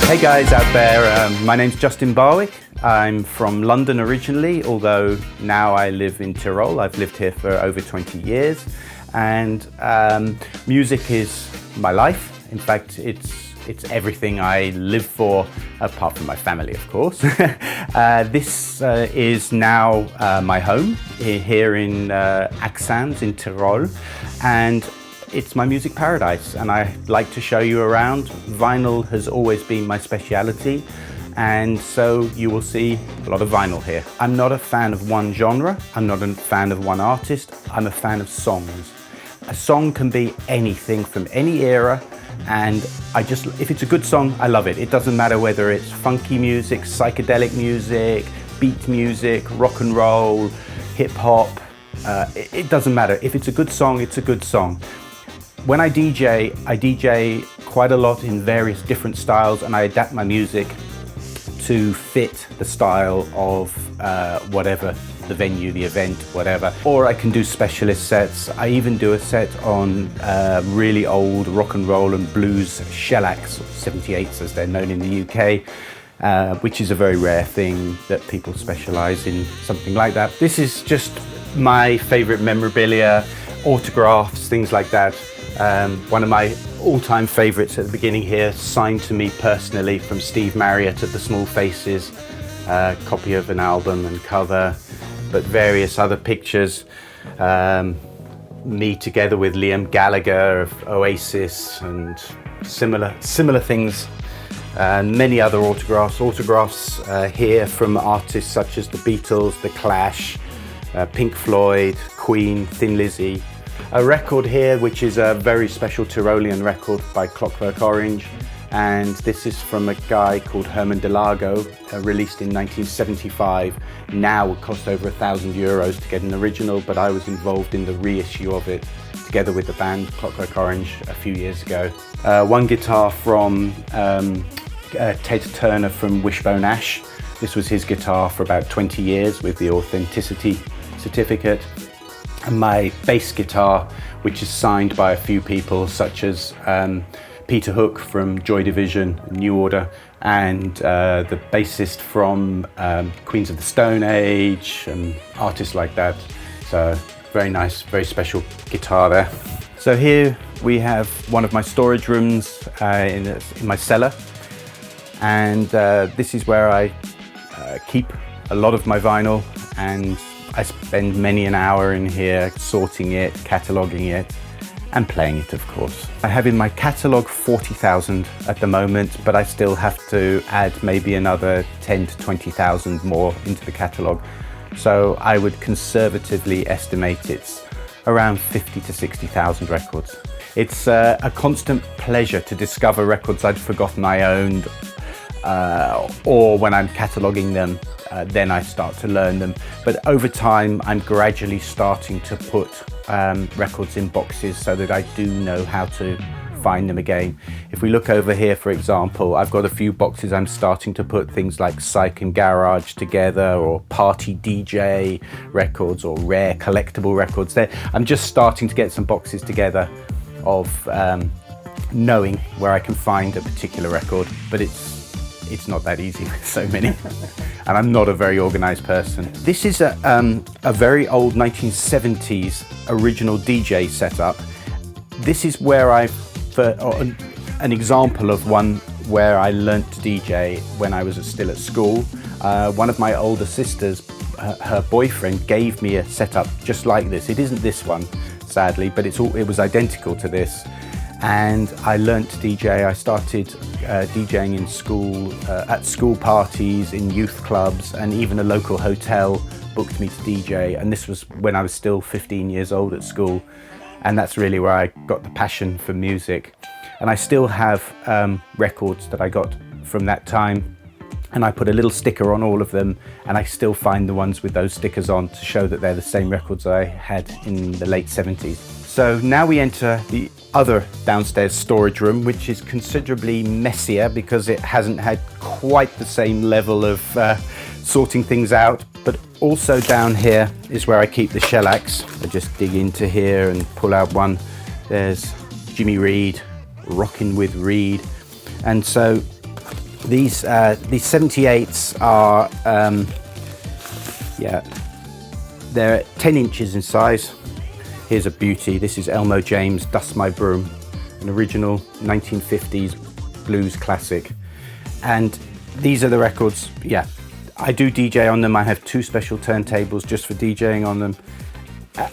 Hey guys out there, my name's Justin Barwick. I'm from London originally, although now I live in Tyrol. I've lived here for over 20 years, and music is my life. In fact, it's everything I live for, apart from my family, of course. This is now my home here in Axams in Tyrol, and it's my music paradise, and I like to show you around. Vinyl has always been my speciality, and so you will see a lot of vinyl here. I'm not a fan of one genre, I'm not a fan of one artist, I'm a fan of songs. A song can be anything from any era, and if it's a good song, I love it. It doesn't matter whether it's funky music, psychedelic music, beat music, rock and roll, hip hop, it doesn't matter. If it's a good song, it's a good song. When I DJ quite a lot in various different styles, and I adapt my music to fit the style of whatever the venue, the event, whatever. Or I can do specialist sets. I even do a set on really old rock and roll and blues shellacs, 78s as they're known in the UK, which is a very rare thing that people specialize in something like that. This is just my favorite memorabilia, autographs, things like that. One of my all-time favorites at the beginning here, signed to me personally from Steve Marriott at the Small Faces, copy of an album and cover, but various other pictures. Me together with Liam Gallagher of Oasis and similar things. Many other autographs here from artists such as the Beatles, The Clash, Pink Floyd, Queen, Thin Lizzy. A record here which is a very special Tyrolean record by Clockwork Orange, and this is from a guy called Herman Delago, released in 1975. Now it cost over €1,000 to get an original, but I was involved in the reissue of it together with the band Clockwork Orange a few years ago. One guitar from Ted Turner from Wishbone Ash. This was his guitar for about 20 years with the authenticity certificate. And my bass guitar, which is signed by a few people such as Peter Hook from Joy Division, New Order, and the bassist from Queens of the Stone Age, and artists like that. So very nice, very special guitar there. So here we have one of my storage rooms in my cellar, and this is where I keep a lot of my vinyl, and I spend many an hour in here sorting it, cataloguing it, and playing it, of course. I have in my catalogue 40,000 at the moment, but I still have to add maybe another 10 to 20,000 more into the catalogue. So I would conservatively estimate it's around 50 to 60,000 records. It's a constant pleasure to discover records I'd forgotten I owned, or when I'm cataloguing them, then I start to learn them. But over time, I'm gradually starting to put records in boxes so that I do know how to find them again. If we look over here, for example, I've got a few boxes I'm starting to put things like Psych and Garage together, or Party DJ records, or rare collectible records. I'm just starting to get some boxes together of knowing where I can find a particular record, but it's not that easy with so many. And I'm not a very organized person. This is a very old 1970s original DJ setup. This is where an example of one where I learnt to DJ when I was still at school. One of my older sisters, her boyfriend gave me a setup just like this. It isn't this one, sadly, but it was identical to this. And I learnt to DJ. I started DJing in school, at school parties, in youth clubs, and even a local hotel booked me to DJ. And this was when I was still 15 years old at school. And that's really where I got the passion for music. And I still have records that I got from that time. And I put a little sticker on all of them, and I still find the ones with those stickers on to show that they're the same records I had in the late 70s. So now we enter the other downstairs storage room, which is considerably messier because it hasn't had quite the same level of sorting things out. But also down here is where I keep the shellacs. I just dig into here and pull out one. There's Jimmy Reed, Rockin' with Reed. And so These 78s are, yeah, they're 10 inches in size. Here's a beauty. This is Elmo James, Dust My Broom, an original 1950s blues classic. And these are the records, yeah. I do DJ on them. I have 2 special turntables just for DJing on them.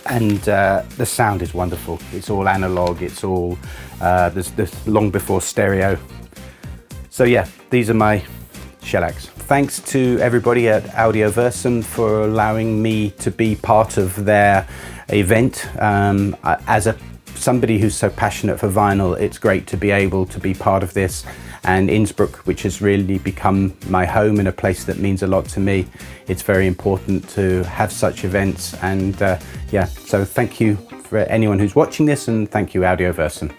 And the sound is wonderful. It's all analog, it's all, there's long before stereo. So yeah, these are my shellacs. Thanks to everybody at Audioversum for allowing me to be part of their event. As somebody who's so passionate for vinyl, it's great to be able to be part of this. And Innsbruck, which has really become my home and a place that means a lot to me, it's very important to have such events. And yeah, so thank you for anyone who's watching this, and thank you Audioversum.